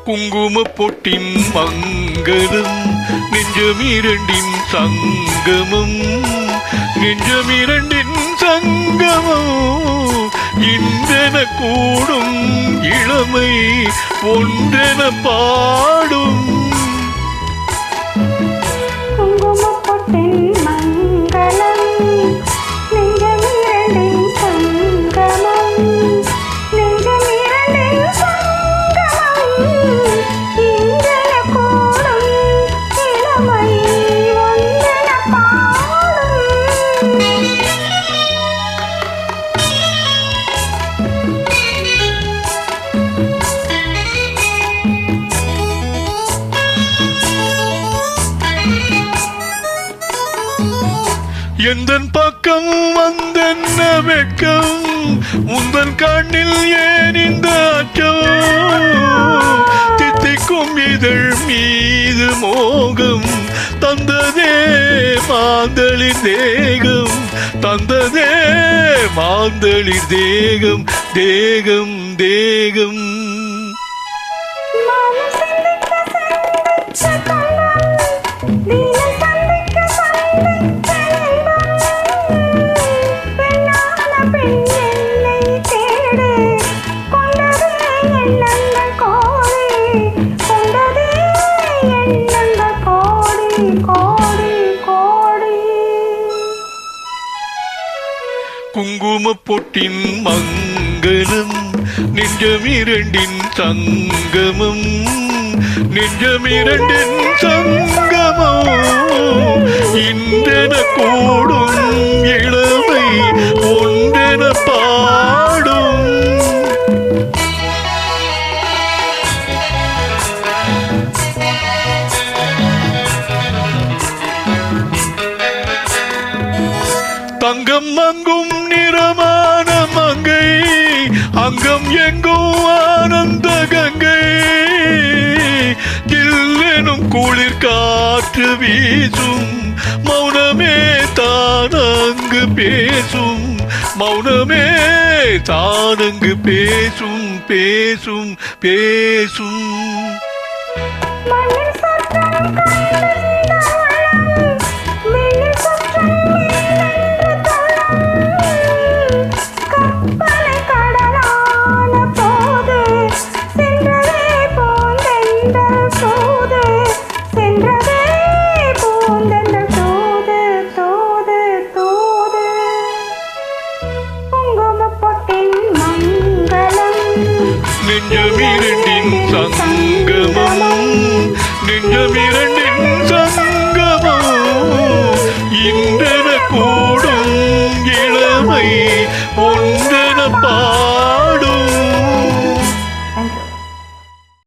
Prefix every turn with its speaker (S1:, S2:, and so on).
S1: குங்கும பொட்டின் மங்களம் நெஞ்சமிரண்டின் சங்கமம் நெஞ்சமிரண்டின் சங்கமம் இன்றென கூடும் இளமை ஒன்றென பாடும் எந்தன் பக்கம் வந்தென்ன வெட்கம் உந்தன் கண்ணில் ஏன் இந்த அச்சம் தித்திக்கும் இதழ் மீது மோகம் தந்ததே மாந்தளிர் தேகம் தந்ததே மாந்தளிர் தேகம் தேகம் தேகம் குங்கும பொட்டின் மங்களம் நெஞ்சமிரண்டின் சங்கமம் நெஞ்சமிரண்டின் சங்கமம் இன்றென கூடும் இளமை ஒன்றென பாடும் தங்கம் அங்கும் நிறமான மங்கை அங்கம் எங்கும் ஆனந்த கங்கை ஜில்லெனும் குளிர் காற்று வீசும் மௌனமே தானங்கு பேசும் மௌனமே தானங்கு பேசும் பேசும் பேசும் நெஞ்சமிரண்டின் சங்கமம் நெஞ்சமிரண்டின்